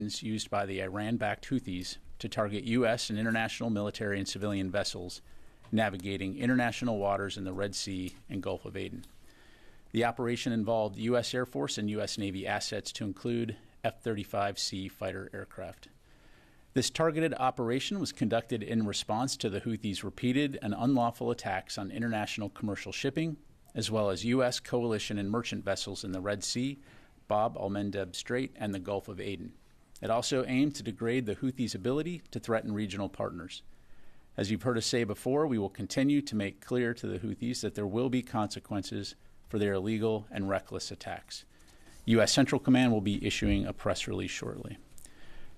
used by the Iran-backed Houthis to target U.S. and international military and civilian vessels navigating international waters in the Red Sea and Gulf of Aden. The operation involved U.S. Air Force and U.S. Navy assets to include F-35C fighter aircraft. This targeted operation was conducted in response to the Houthis' repeated and unlawful attacks on international commercial shipping, as well as U.S. coalition and merchant vessels in the Red Sea, Bab al-Mandeb Strait, and the Gulf of Aden. It also aimed to degrade the Houthis' ability to threaten regional partners. As you've heard us say before, we will continue to make clear to the Houthis that there will be consequences for their illegal and reckless attacks. U.S. Central Command will be issuing a press release shortly.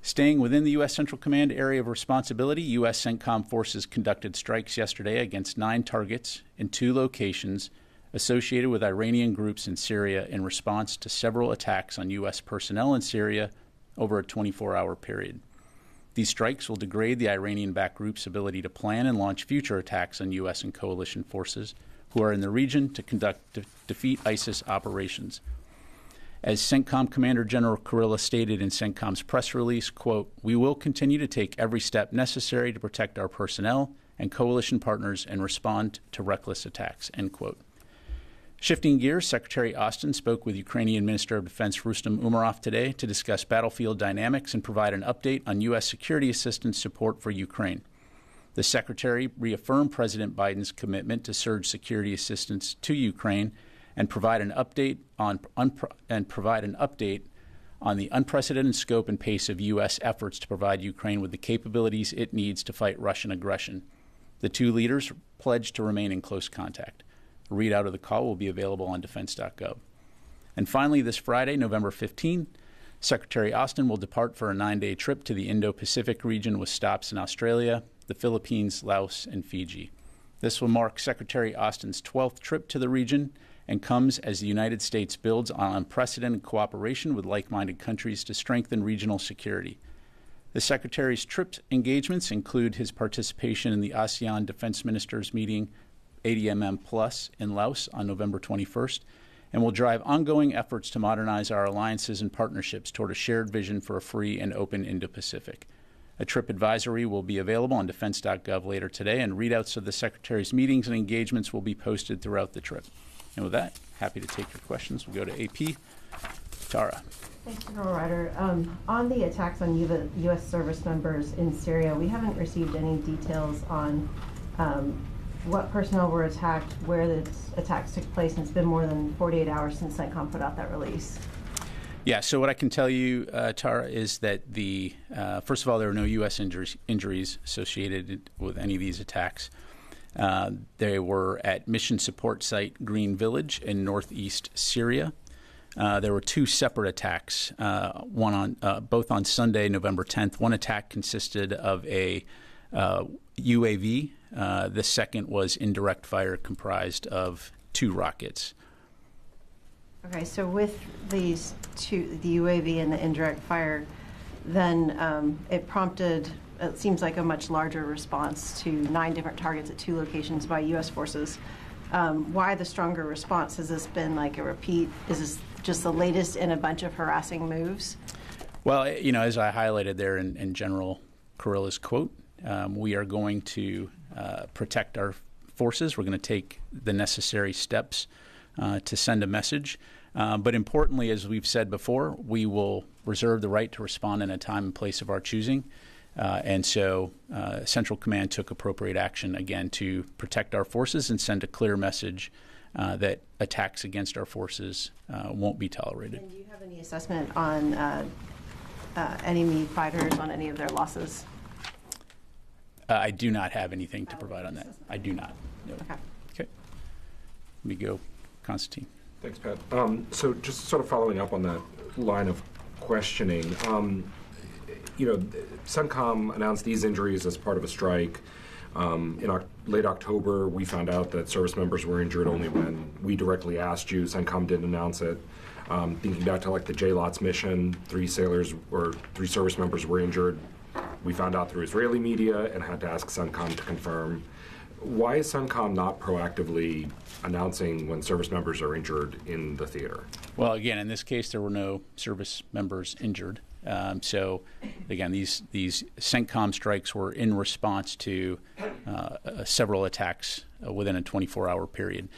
Staying within the U.S. Central Command area of responsibility, U.S. CENTCOM forces conducted strikes yesterday against 9 targets in 2 locations associated with Iranian groups in Syria in response to several attacks on U.S. personnel in Syria over a 24-hour period. These strikes will degrade the Iranian-backed group's ability to plan and launch future attacks on U.S. and coalition forces who are in the region to conduct defeat ISIS operations. As CENTCOM Commander General Kurilla stated in CENTCOM's press release, quote, "We will continue to take every step necessary to protect our personnel and coalition partners and respond to reckless attacks," end quote. Shifting gears, Secretary Austin spoke with Ukrainian Minister of Defense Rustem Umerov today to discuss battlefield dynamics and provide an update on U.S. security assistance support for Ukraine. The Secretary reaffirmed President Biden's commitment to surge security assistance to Ukraine and provide an update on the unprecedented scope and pace of U.S. efforts to provide Ukraine with the capabilities it needs to fight Russian aggression. The 2 leaders pledged to remain in close contact. A readout of the call will be available on defense.gov. And finally, this Friday, November 15, Secretary Austin will depart for a 9-day trip to the Indo-Pacific region with stops in Australia, the Philippines, Laos, and Fiji. This will mark Secretary Austin's 12th trip to the region and comes as the United States builds on unprecedented cooperation with like-minded countries to strengthen regional security. The Secretary's trip engagements include his participation in the ASEAN Defense Ministers meeting ADMM Plus in Laos on November 21st, and will drive ongoing efforts to modernize our alliances and partnerships toward a shared vision for a free and open Indo-Pacific. A trip advisory will be available on defense.gov later today, and readouts of the Secretary's meetings and engagements will be posted throughout the trip. And with that, happy to take your questions. We'll go to AP. Tara. Thanks, General Ryder. On the attacks on U.S. service members in Syria, we haven't received any details on what personnel were attacked, where the attacks took place, and it's been more than 48 hours since CENTCOM put out that release. Yeah, so what I can tell you, Tara, is that first of all, there were no U.S. injuries associated with any of these attacks. They were at Mission Support Site Green Village in northeast Syria. There were 2 separate attacks, both on Sunday, November 10th. One attack consisted of a UAV. The second was indirect fire comprised of 2 rockets. Okay, so with these 2, the UAV and the indirect fire, then it prompted, it seems like a much larger response to 9 different targets at 2 locations by U.S. forces. Why the stronger response? Has this been like a repeat? Is this just the latest in a bunch of harassing moves? Well, as I highlighted there in General Kurilla's quote, we are going to protect our forces. We're going to take the necessary steps to send a message. But importantly, as we've said before, we will reserve the right to respond in a time and place of our choosing. And so Central Command took appropriate action, again, to protect our forces and send a clear message that attacks against our forces won't be tolerated. And do you have any assessment on enemy fighters, on any of their losses? I do not have anything to provide on that. I do not. No. Okay. Okay. Let me go. Constantine. Thanks, Pat. So just sort of following up on that line of questioning, CENTCOM announced these injuries as part of a strike. In late October, we found out that service members were injured only when we directly asked you. CENTCOM didn't announce it. Thinking back to like the JLOTS mission, 3 sailors or 3 service members were injured. We found out through Israeli media and had to ask CENTCOM to confirm. Why is CENTCOM not proactively announcing when service members are injured in the theater? Well, again, in this case, there were no service members injured. So, again, these CENTCOM strikes were in response to several attacks within a 24-hour period.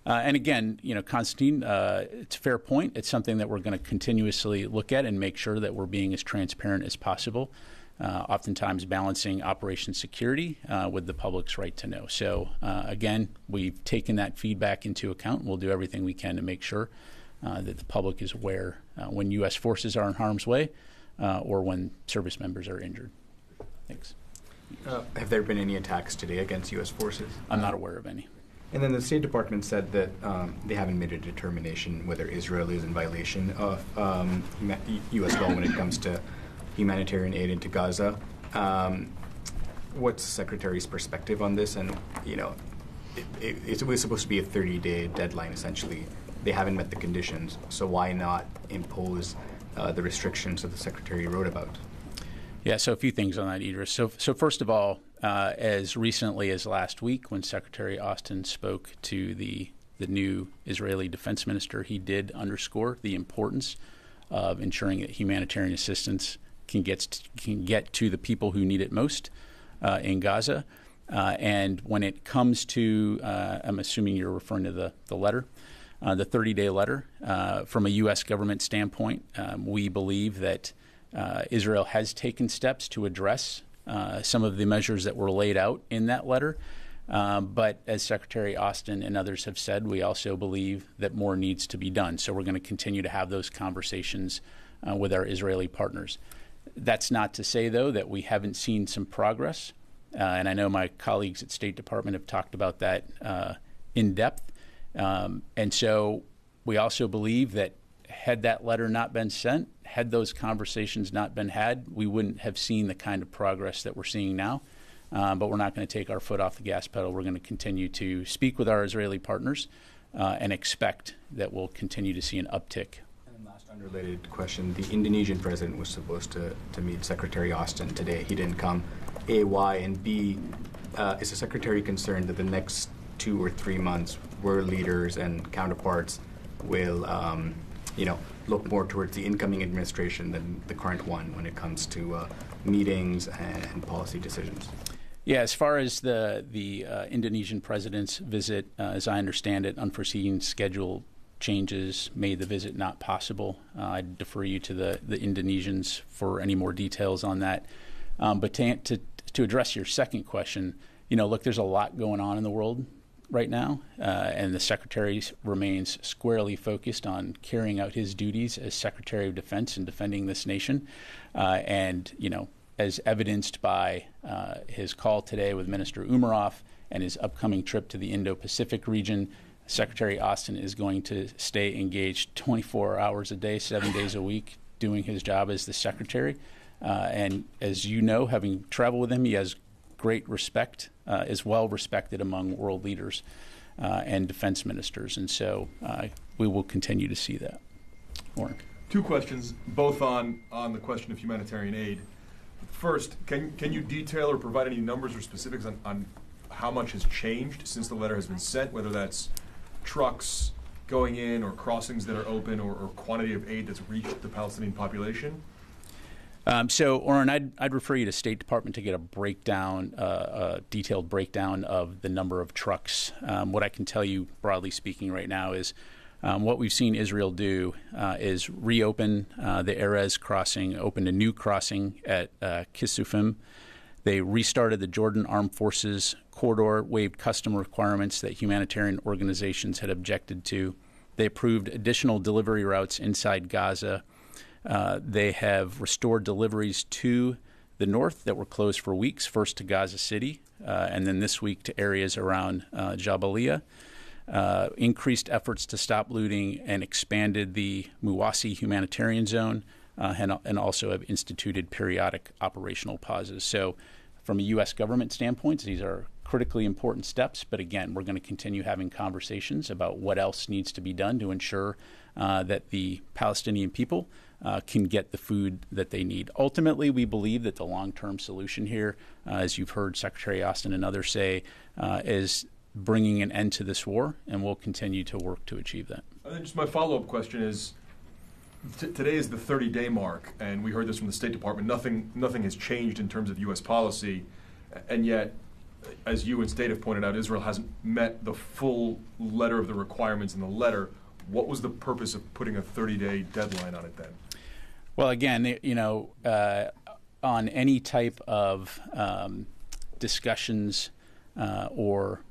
And again, Constantine, it's a fair point. It's something that we're going to continuously look at and make sure that we're being as transparent as possible, oftentimes balancing operation security with the public's right to know. So, again, we've taken that feedback into account. We'll do everything we can to make sure that the public is aware when U.S. forces are in harm's way or when service members are injured. Thanks. Have there been any attacks today against U.S. forces? I'm not aware of any. And then the State Department said that they haven't made a determination whether Israel is in violation of U.S. law when it comes to humanitarian aid into Gaza. What's the Secretary's perspective on this? And, it was supposed to be a 30-day deadline, essentially. They haven't met the conditions, so why not impose the restrictions that the Secretary wrote about? Yeah, so a few things on that, Idris. So first of all, as recently as last week, when Secretary Austin spoke to the new Israeli defense minister, he did underscore the importance of ensuring that humanitarian assistance can get to the people who need it most in Gaza. And when it comes to, I'm assuming you're referring to the letter, the 30-day letter, from a U.S. government standpoint, we believe that Israel has taken steps to address some of the measures that were laid out in that letter. But as Secretary Austin and others have said, we also believe that more needs to be done. So we're going to continue to have those conversations with our Israeli partners. That's not to say, though, that we haven't seen some progress. And I know my colleagues at State Department have talked about that in depth. And so we also believe that had that letter not been sent, had those conversations not been had, we wouldn't have seen the kind of progress that we're seeing now. But we're not going to take our foot off the gas pedal. We're going to continue to speak with our Israeli partners and expect that we'll continue to see an uptick. And last unrelated question, the Indonesian president was supposed to meet Secretary Austin today. He didn't come. A, why? And B, is the Secretary concerned that the next 2 or 3 months world leaders and counterparts will look more towards the incoming administration than the current one when it comes to meetings and policy decisions? Yeah, as far as the Indonesian president's visit, as I understand it, unforeseen schedule changes made the visit not possible. I'd defer you to the Indonesians for any more details on that. But to address your second question, look, there's a lot going on in the world right now, and the Secretary remains squarely focused on carrying out his duties as Secretary of Defense and defending this nation. And as evidenced by his call today with Minister Umaroff and his upcoming trip to the Indo-Pacific region, Secretary Austin is going to stay engaged 24 hours a day, 7 days a week, doing his job as the Secretary. And as you know, having traveled with him, he has great respect, is well respected among world leaders and defense ministers. And so we will continue to see that. Warren. 2 questions, both on the question of humanitarian aid. First, can you detail or provide any numbers or specifics on how much has changed since the letter has been sent, whether that's trucks going in or crossings that are open or quantity of aid that's reached the Palestinian population? So, Oren, I'd refer you to State Department to get a breakdown, a detailed breakdown of the number of trucks. What I can tell you, broadly speaking, right now is what we've seen Israel do is reopen the Erez crossing, opened a new crossing at Kisufim. They restarted the Jordan Armed Forces corridor, waived custom requirements that humanitarian organizations had objected to. They approved additional delivery routes inside Gaza. They have restored deliveries to the north that were closed for weeks, first to Gaza City, and then this week to areas around Jabalia. Increased efforts to stop looting and expanded the Muwasi humanitarian zone, and also have instituted periodic operational pauses. So from a U.S. government standpoint, these are critically important steps. But again, we're going to continue having conversations about what else needs to be done to ensure that the Palestinian people can get the food that they need. Ultimately, we believe that the long-term solution here, as you've heard Secretary Austin and others say, is bringing an end to this war, and we'll continue to work to achieve that. And then just my follow-up question is, Today is the 30-day mark, and we heard this from the State Department. Nothing has changed in terms of U.S. policy, and yet, as you and State have pointed out, Israel hasn't met the full letter of the requirements in the letter. What was the purpose of putting a 30-day deadline on it then? Well, again, on any type of discussions or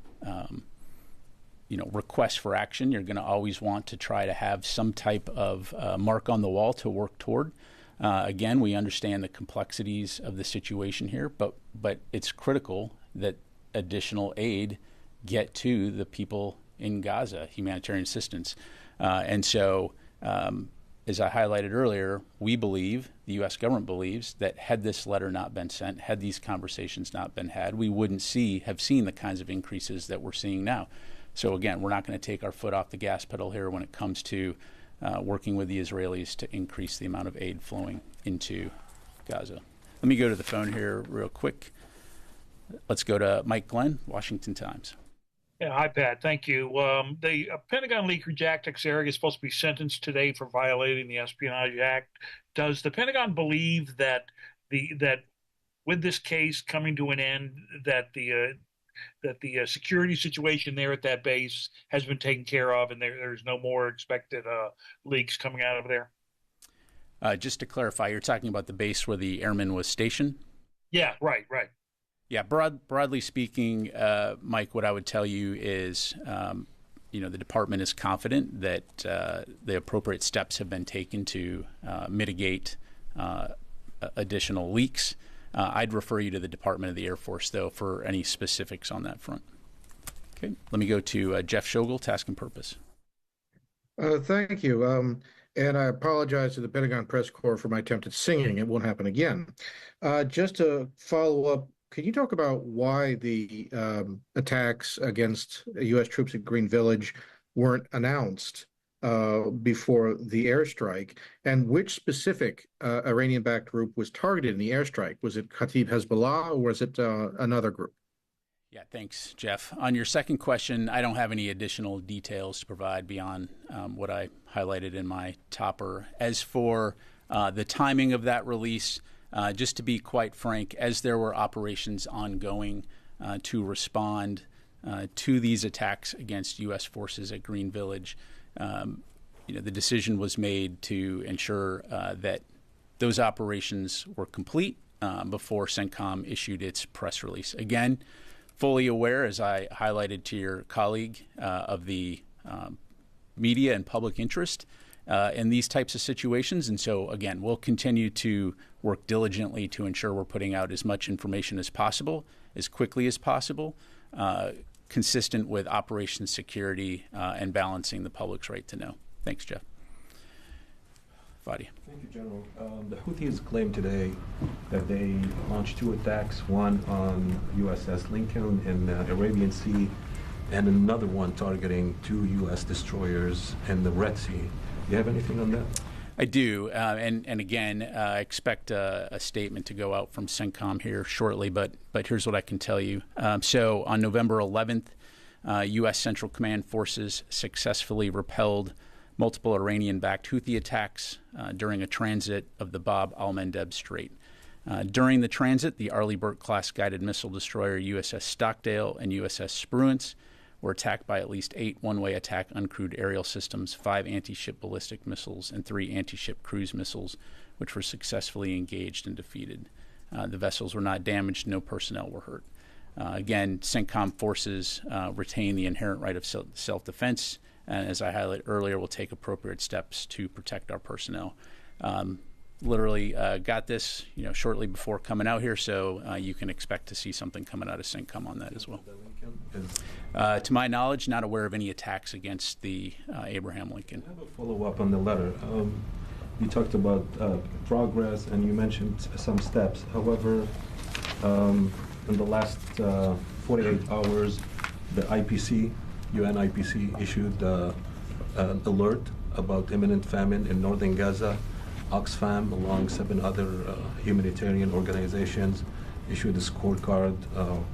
requests for action, you're going to always want to try to have some type of mark on the wall to work toward. Again, we understand the complexities of the situation here, but it's critical that additional aid get to the people in Gaza, humanitarian assistance. And so, as I highlighted earlier, we believe, the U.S. government believes, that had this letter not been sent, had these conversations not been had, we wouldn't have seen the kinds of increases that we're seeing now. So again, we're not going to take our foot off the gas pedal here when it comes to working with the Israelis to increase the amount of aid flowing into Gaza. Let me go to the phone here real quick. Let's go to Mike Glenn, Washington Times. Yeah, hi, Pat. Thank you. The Pentagon leaker Jack Teixeira is supposed to be sentenced today for violating the Espionage Act. Does the Pentagon believe that with this case coming to an end, that the security situation there at that base has been taken care of, and there's no more expected leaks coming out of there? Just to clarify, you're talking about the base where the airman was stationed? Yeah, right. Yeah, broadly speaking, Mike, what I would tell you is, the department is confident that the appropriate steps have been taken to mitigate additional leaks. I'd refer you to the Department of the Air Force, though, for any specifics on that front. Okay, let me go to Jeff Schogel, Task and Purpose. Thank you. And I apologize to the Pentagon Press Corps for my attempt at singing. It won't happen again. Just to follow up, can you talk about why the attacks against U.S. troops at Green Village weren't announced before the airstrike, and which specific Iranian-backed group was targeted in the airstrike? Was it Kataib Hezbollah, or was it another group? Yeah, thanks, Jeff. On your second question, I don't have any additional details to provide beyond what I highlighted in my topper. As for the timing of that release, just to be quite frank, as there were operations ongoing to respond to these attacks against U.S. forces at Green Village, the decision was made to ensure that those operations were complete before CENTCOM issued its press release. Again, fully aware, as I highlighted to your colleague, of the media and public interest in these types of situations. And so, again, we'll continue to work diligently to ensure we're putting out as much information as possible, as quickly as possible, consistent with operations security and balancing the public's right to know. Thanks, Jeff. Fadi. Thank you, General. The Houthis claimed today that they launched 2 attacks, one on USS Lincoln in the Arabian Sea, and another one targeting 2 U.S. destroyers in the Red Sea. Do you have anything on that? I do, and again, I expect a statement to go out from CENTCOM here shortly, but here's what I can tell you. So on November 11th, U.S. Central Command forces successfully repelled multiple Iranian-backed Houthi attacks during a transit of the Bab al-Mandeb Strait. During the transit, the Arleigh Burke-class guided missile destroyer USS Stockdale and USS Spruance were attacked by at least 8 one-way attack uncrewed aerial systems, 5 anti-ship ballistic missiles, and 3 anti-ship cruise missiles, which were successfully engaged and defeated. The vessels were not damaged, no personnel were hurt. Again, CENTCOM forces retain the inherent right of self-defense, and as I highlighted earlier, will take appropriate steps to protect our personnel. Literally got this, shortly before coming out here, so you can expect to see something coming out of CENTCOM on that as well. To my knowledge, not aware of any attacks against the Abraham Lincoln. I have a follow-up on the letter. You talked about progress, and you mentioned some steps. However, in the last 48 hours, the IPC, UN IPC, issued an alert about imminent famine in northern Gaza. Oxfam, along 7 other humanitarian organizations, issued a scorecard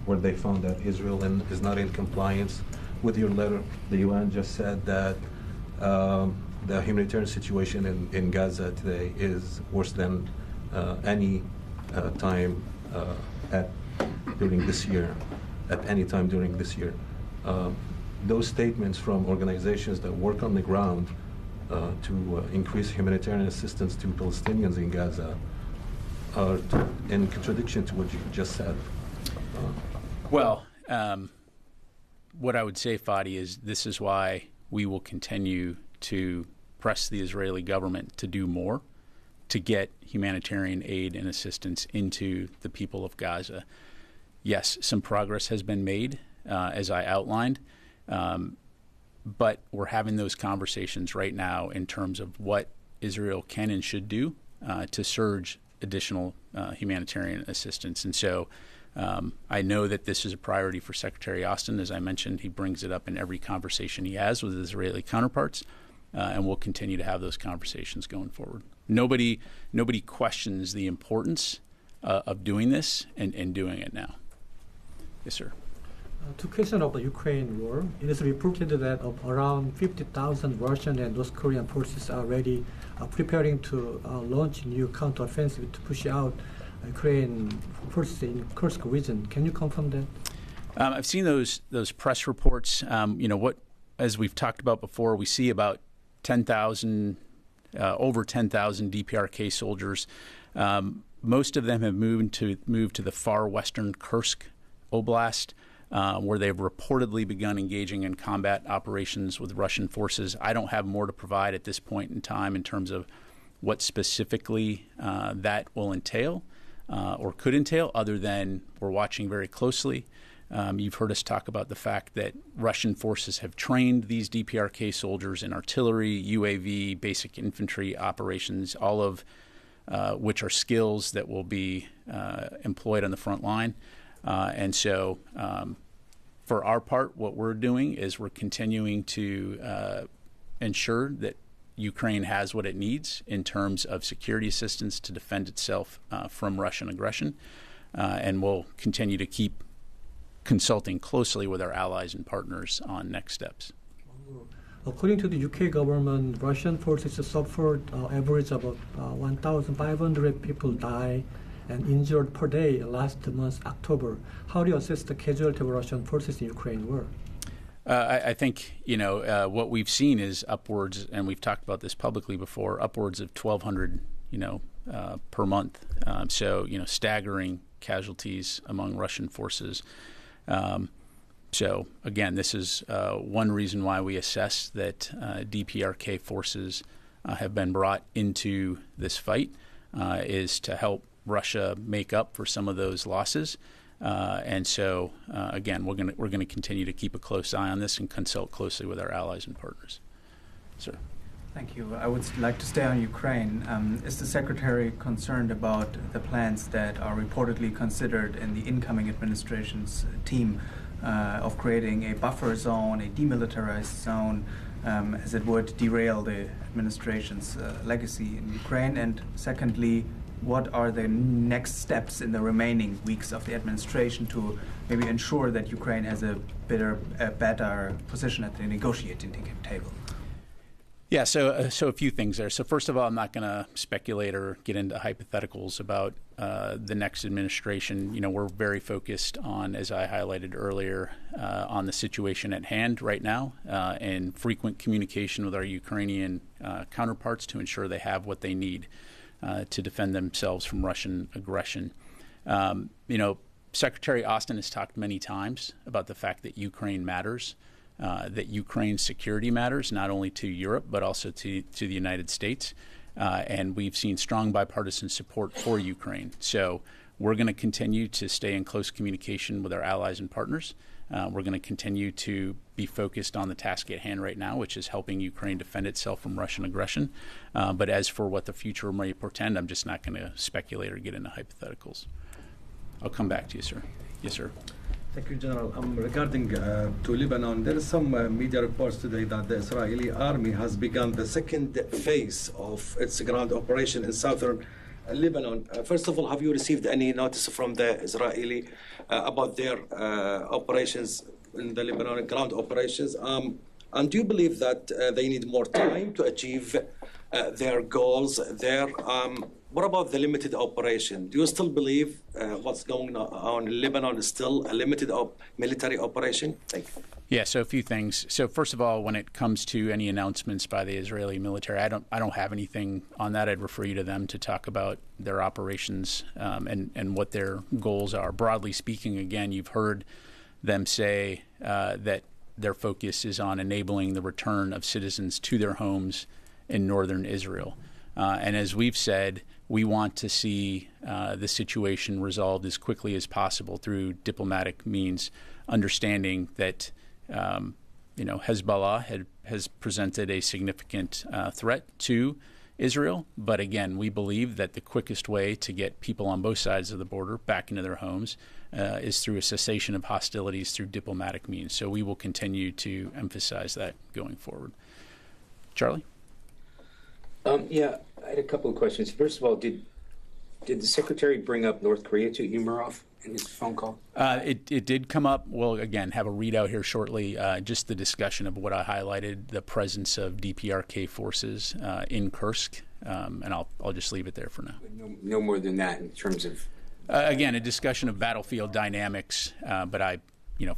where they found that Israel is not in compliance with your letter. The UN just said that the humanitarian situation in Gaza today is worse than any time during this year, at any time during this year. Those statements from organizations that work on the ground to increase humanitarian assistance to Palestinians in Gaza are in contradiction to what you just said. Well, what I would say, Fadi, is this is why we will continue to press the Israeli government to do more to get humanitarian aid and assistance into the people of Gaza. Yes, some progress has been made, as I outlined, but we're having those conversations right now in terms of what Israel can and should do to surge additional humanitarian assistance. And so I know that this is a priority for Secretary Austin. As I mentioned, he brings it up in every conversation he has with his Israeli counterparts, and we'll continue to have those conversations going forward. Nobody questions the importance of doing this and doing it now. Yes, sir. To question of the Ukraine war, it is reported that around 50,000 Russian and North Korean forces are already preparing to launch new counteroffensive to push out Ukraine forces in Kursk region. Can you confirm that? I've seen those press reports. As we've talked about before, we see about 10,000, over 10,000 DPRK soldiers. Most of them have moved to the far western Kursk Oblast, where they've reportedly begun engaging in combat operations with Russian forces. I don't have more to provide at this point in time in terms of what specifically that will entail or could entail, other than we're watching very closely. You've heard us talk about the fact that Russian forces have trained these DPRK soldiers in artillery, UAV, basic infantry operations, all of which are skills that will be employed on the front line. And so for our part, what we're doing is we're continuing to ensure that Ukraine has what it needs in terms of security assistance to defend itself from Russian aggression. And we'll continue to keep consulting closely with our allies and partners on next steps. According to the UK government, Russian forces suffered average about 1,500 people die and injured per day last month, October. How do you assess the casualty of Russian forces in Ukraine war? I think, what we've seen is upwards, and we've talked about this publicly before, upwards of 1,200, per month. So, staggering casualties among Russian forces. So, again, this is one reason why we assess that DPRK forces have been brought into this fight, is to help Russia make up for some of those losses. And so, again, we're going to continue to keep a close eye on this and consult closely with our allies and partners. Sir. Thank you. I would like to stay on Ukraine. Is the Secretary concerned about the plans that are reportedly considered in the incoming administration's team of creating a buffer zone, a demilitarized zone, as it would derail the administration's legacy in Ukraine? And secondly, what are the next steps in the remaining weeks of the administration to maybe ensure that Ukraine has a better position at the negotiating table? Yeah, so a few things there. So first of all, I'm not going to speculate or get into hypotheticals about the next administration. We're very focused on, as I highlighted earlier, on the situation at hand right now, and frequent communication with our Ukrainian counterparts to ensure they have what they need to defend themselves from Russian aggression. Secretary Austin has talked many times about the fact that Ukraine matters. That Ukraine's security matters, not only to Europe, but also to the United States. And we've seen strong bipartisan support for Ukraine. So we're going to continue to stay in close communication with our allies and partners. We're going to continue to be focused on the task at hand right now, which is helping Ukraine defend itself from Russian aggression. But as for what the future may portend, I'm just not going to speculate or get into hypotheticals. I'll come back to you, sir. Yes, sir. Thank you, General. Regarding to Lebanon, there is some media reports today that the Israeli army has begun the second phase of its ground operation in southern Lebanon. First of all, have you received any notice from the Israeli about their operations in the Lebanon, ground operations? And do you believe that they need more time to achieve their goals there? What about the limited operation? Do you still believe what's going on in Lebanon is still a limited military operation? Thank you. Yeah, so a few things. So first of all, when it comes to any announcements by the Israeli military, I don't have anything on that. I'd refer you to them to talk about their operations and what their goals are. Broadly speaking, again, you've heard them say that their focus is on enabling the return of citizens to their homes in northern Israel. And as we've said, we want to see the situation resolved as quickly as possible through diplomatic means, understanding that Hezbollah has presented a significant threat to Israel. But again, we believe that the quickest way to get people on both sides of the border back into their homes is through a cessation of hostilities through diplomatic means. So we will continue to emphasize that going forward. Charlie? Yeah, I had a couple of questions. First of all, did the Secretary bring up North Korea to Umarov in his phone call? It did come up. We'll, again, have a readout here shortly. Just the discussion of what I highlighted, the presence of DPRK forces in Kursk, and I'll just leave it there for now. No more than that in terms of... Again, a discussion of battlefield dynamics, but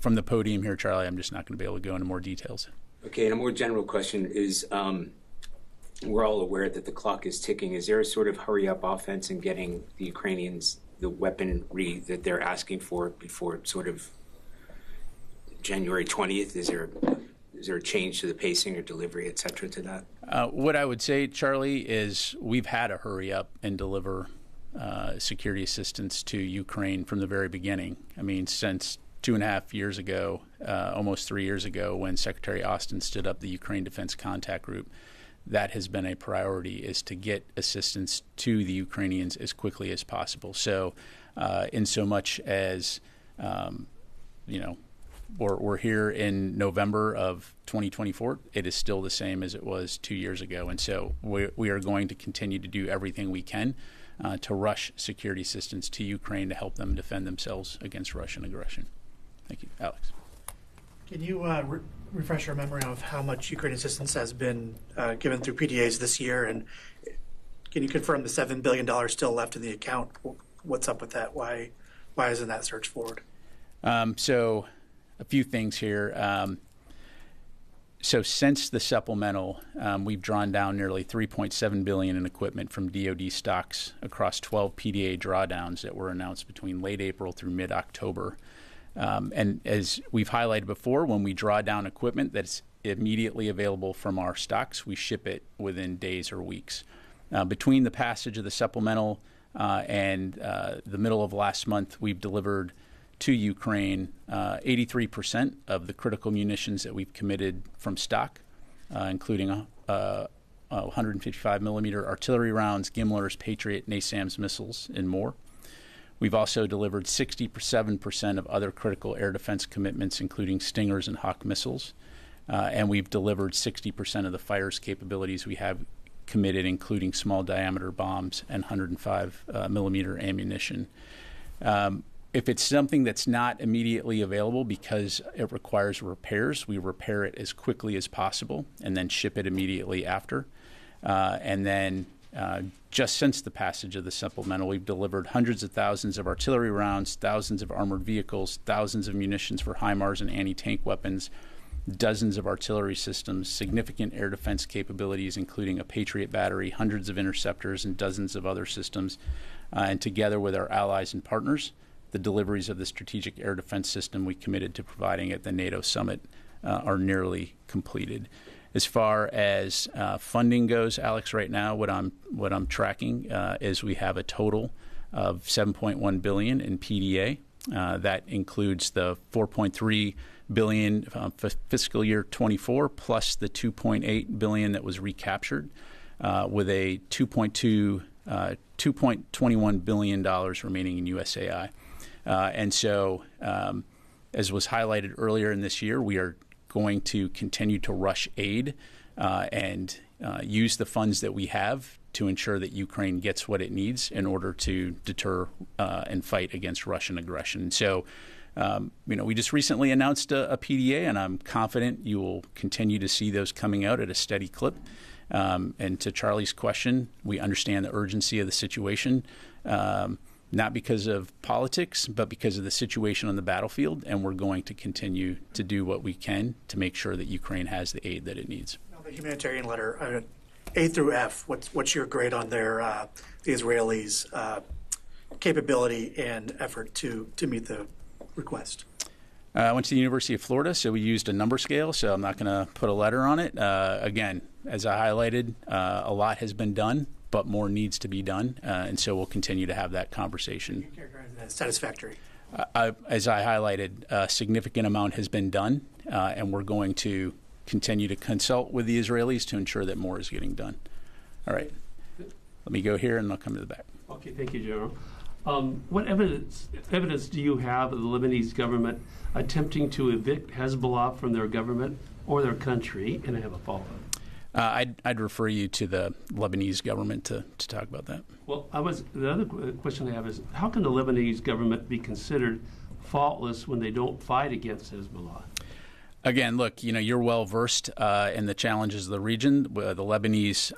from the podium here, Charlie, I'm just not going to be able to go into more details. Okay, and a more general question is, we're all aware that the clock is ticking. Is there a sort of hurry-up offense in getting the Ukrainians the weaponry that they're asking for before sort of January 20th? Is there a change to the pacing or delivery, et cetera, to that? What I would say, Charlie, is we've had to hurry up and deliver security assistance to Ukraine from the very beginning. I mean, since 2.5 years ago, almost 3 years ago, when Secretary Austin stood up the Ukraine Defense Contact Group, that has been a priority, is to get assistance to the Ukrainians as quickly as possible. So in so much as, we're here in November of 2024, it is still the same as it was 2 years ago. And so we are going to continue to do everything we can to rush security assistance to Ukraine to help them defend themselves against Russian aggression. Thank you. Alex. Can you refresh our memory of how much Ukraine assistance has been given through PDAs this year? And can you confirm the $7 billion still left in the account? What's up with that? Why isn't that searched forward? So a few things here. So since the supplemental, we've drawn down nearly $3.7 billion in equipment from DoD stocks across 12 PDA drawdowns that were announced between late April through mid-October. And as we've highlighted before, when we draw down equipment that's immediately available from our stocks, we ship it within days or weeks. Between the passage of the supplemental and the middle of last month, we've delivered to Ukraine 83% of the critical munitions that we've committed from stock, including 155 millimeter artillery rounds, Gimlers, Patriot, NASAMS missiles, and more. We've also delivered 67% of other critical air defense commitments, including Stingers and Hawk missiles. And we've delivered 60% of the fires capabilities we have committed, including small diameter bombs and 105 millimeter ammunition. If it's something that's not immediately available because it requires repairs, we repair it as quickly as possible and then ship it immediately after. And then just since the passage of the supplemental, we've delivered hundreds of thousands of artillery rounds, thousands of armored vehicles, thousands of munitions for HIMARS and anti-tank weapons, dozens of artillery systems, significant air defense capabilities, including a Patriot battery, hundreds of interceptors, and dozens of other systems. And together with our allies and partners, the deliveries of the strategic air defense system we committed to providing at the NATO summit are nearly completed. As far as funding goes, Alex, right now what I'm tracking is we have a total of $7.1 billion in PDA. That includes the $4.3 billion for fiscal year 24 plus the $2.8 billion that was recaptured, with a $2.21 billion remaining in USAI. And so, as was highlighted earlier in this year, we are going to continue to rush aid and use the funds that we have to ensure that Ukraine gets what it needs in order to deter and fight against Russian aggression. So We just recently announced a PDA, and I'm confident you will continue to see those coming out at a steady clip. And to Charlie's question, we understand the urgency of the situation, not because of politics, but because of the situation on the battlefield, and we're going to continue to do what we can to make sure that Ukraine has the aid that it needs. Now, the humanitarian letter, A through F, what's your grade on their the Israelis' capability and effort to meet the request? I went to the University of Florida, so we used a number scale, so I'm not going to put a letter on it. Again, as I highlighted, a lot has been done, but more needs to be done, and so we'll continue to have that conversation. You characterize it as satisfactory. As I highlighted, a significant amount has been done, and we're going to continue to consult with the Israelis to ensure that more is getting done. All right. Let me go here, and I'll come to the back. Okay, thank you, General. What evidence do you have of the Lebanese government attempting to evict Hezbollah from their government or their country? And I have a follow-up. I'd refer you to the Lebanese government to talk about that. Well, the other question I have is, how can the Lebanese government be considered faultless when they don't fight against Hezbollah? Again, look, you're well versed in the challenges of the region. The Lebanese,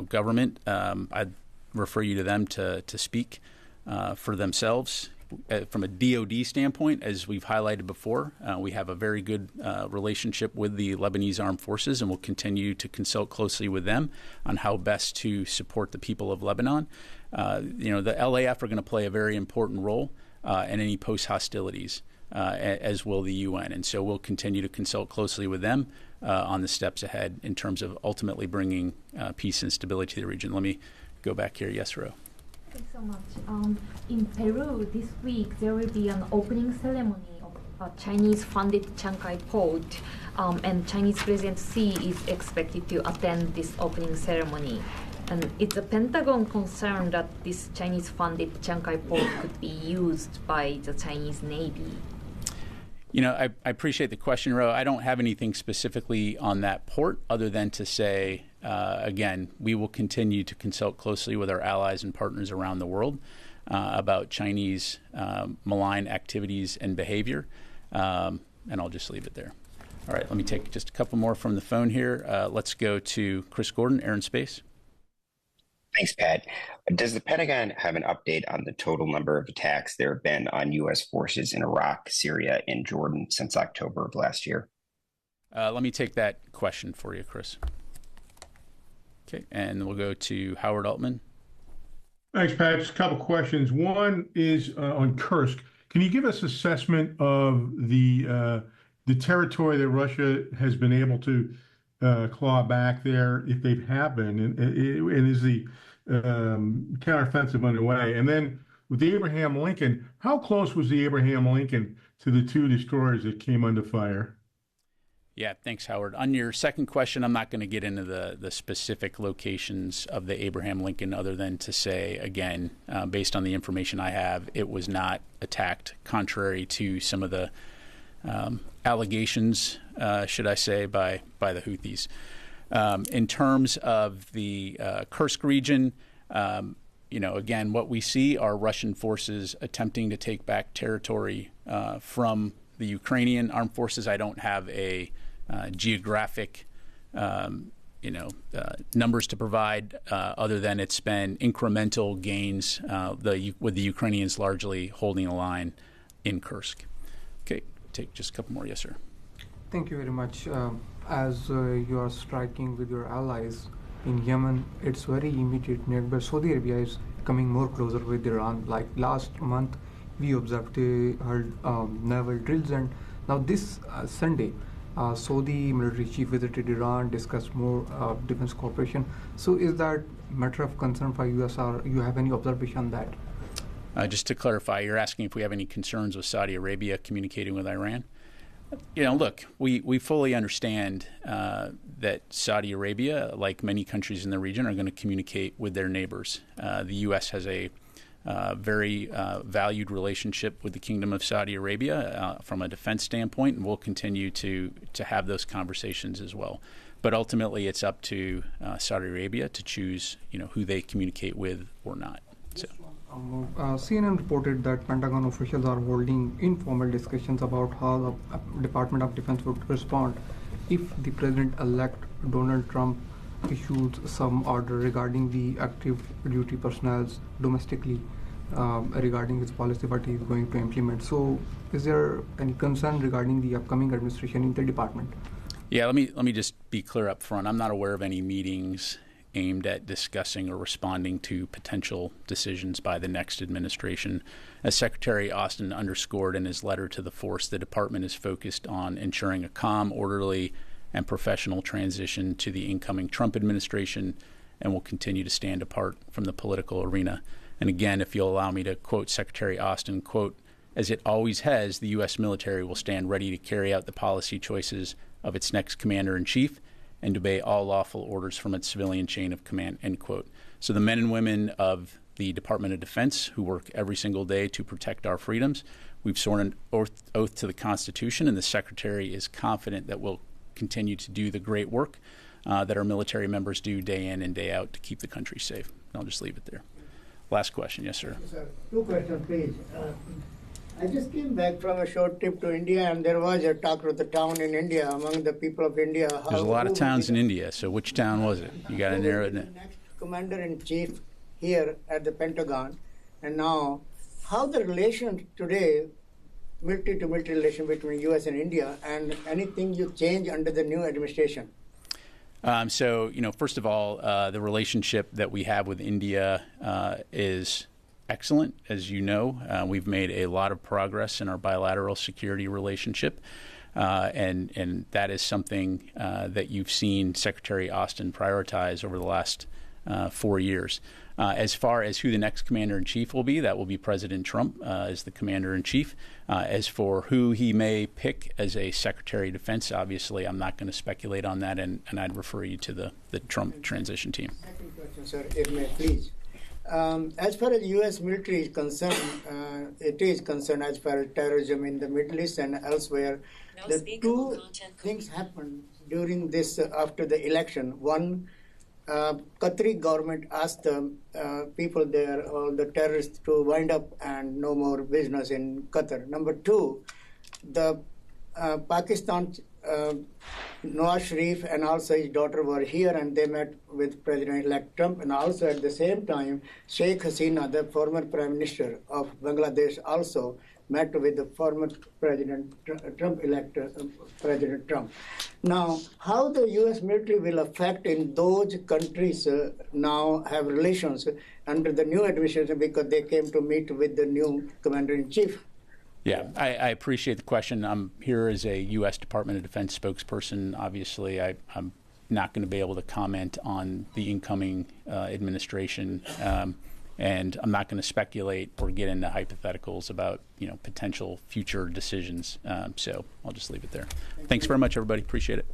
government, I'd refer you to them to speak for themselves. From a DoD standpoint, as we've highlighted before, we have a very good relationship with the Lebanese Armed Forces, and we'll continue to consult closely with them on how best to support the people of Lebanon. The LAF are going to play a very important role in any post-hostilities, as will the UN. And so we'll continue to consult closely with them on the steps ahead in terms of ultimately bringing peace and stability to the region. Let me go back here. Yes, Ro. Thanks so much. In Peru this week, there will be an opening ceremony of a Chinese-funded Chancay port, and Chinese President Xi is expected to attend this opening ceremony. And it's the Pentagon concerned that this Chinese-funded Chancay port could be used by the Chinese Navy. I appreciate the question, Ro. I don't have anything specifically on that port other than to say, again, we will continue to consult closely with our allies and partners around the world about Chinese malign activities and behavior, and I'll just leave it there. All right, let me take just a couple more from the phone here. Let's go to Chris Gordon, Air and Space. Thanks, Pat. Does the Pentagon have an update on the total number of attacks there have been on U.S. forces in Iraq, Syria, and Jordan since October of last year? Let me take that question for you, Chris. Okay, and we'll go to Howard Altman. Thanks, Pat. Just a couple questions. One is on Kursk. Can you give us assessment of the territory that Russia has been able to claw back there, if they have been, and is the counteroffensive underway? And then with the Abraham Lincoln, how close was the Abraham Lincoln to the two destroyers that came under fire? Yeah, thanks, Howard. On your second question, I'm not going to get into the specific locations of the Abraham Lincoln other than to say, again, based on the information I have, it was not attacked, contrary to some of the allegations, should I say, by the Houthis. In terms of the Kursk region, again, what we see are Russian forces attempting to take back territory from the Ukrainian armed forces. I don't have a geographic, numbers to provide other than it's been incremental gains with the Ukrainians largely holding a line in Kursk. Okay, take just a couple more. Yes, sir. Thank you very much. As you are striking with your allies in Yemen, it's very immediate neighbor. Saudi Arabia is coming more closer with Iran. Like last month, we observed naval drills, and now this Sunday, Saudi military chief visited Iran, discussed more defense cooperation. So is that matter of concern for US, or you have any observation on that? Just to clarify, you're asking if we have any concerns with Saudi Arabia communicating with Iran? Look, we fully understand that Saudi Arabia, like many countries in the region, are going to communicate with their neighbors. The U.S. has a very valued relationship with the Kingdom of Saudi Arabia from a defense standpoint, and we'll continue to have those conversations as well. But ultimately, it's up to Saudi Arabia to choose, who they communicate with or not. So. CNN reported that Pentagon officials are holding informal discussions about how the Department of Defense would respond if the President-elect Donald Trump issues some order regarding the active duty personnel domestically, regarding his policy, what he is going to implement. So, is there any concern regarding the upcoming administration in the department? Yeah, let me just be clear up front. I'm not aware of any meetings aimed at discussing or responding to potential decisions by the next administration. As Secretary Austin underscored in his letter to the force, the department is focused on ensuring a calm, orderly, and professional transition to the incoming Trump administration, and will continue to stand apart from the political arena. And again, if you'll allow me to quote Secretary Austin, quote, "As it always has, the U.S. military will stand ready to carry out the policy choices of its next commander-in-chief and obey all lawful orders from its civilian chain of command," end quote. So the men and women of the Department of Defense who work every single day to protect our freedoms, we've sworn an oath to the Constitution, and the Secretary is confident that we'll continue to do the great work that our military members do day in and day out to keep the country safe. I'll just leave it there. Last question. Yes, sir. Sir, two questions, please. I just came back from a short trip to India, and there was a talk of the town in India among the people of India. There's a lot of towns in India, so which town was it? You got to narrow it down. Next commander-in-chief here at the Pentagon, and now how the relation today, military-to-military relation between U.S. and India, and anything you change under the new administration? So, first of all, the relationship that we have with India is excellent. As you know, we've made a lot of progress in our bilateral security relationship, and that is something that you've seen Secretary Austin prioritize over the last 4 years. As far as who the next commander-in-chief will be, that will be President Trump as the commander-in-chief. As for who he may pick as a Secretary of Defense, obviously I'm not going to speculate on that, and I'd refer you to the Trump transition team. Second question, sir, if may, please. As far as U.S. military is concerned, it is concerned as far as terrorism in the Middle East and elsewhere. The two things happened during this, after the election. One, Qatari government asked the people there, all the terrorists, to wind up and no more business in Qatar. Number two, the Pakistan, Nawaz Sharif and also his daughter were here, and they met with President-elect Trump, and also at the same time, Sheikh Hasina, the former Prime Minister of Bangladesh, also met with the former President Trump-elect President Trump. Now, how the U.S. military will affect in those countries now have relations under the new administration, because they came to meet with the new commander-in-chief? Yeah, I appreciate the question. I'm here as a U.S. Department of Defense spokesperson. Obviously, I'm not going to be able to comment on the incoming administration, and I'm not going to speculate or get into hypotheticals about potential future decisions. So I'll just leave it there. Thanks very much, everybody. Appreciate it.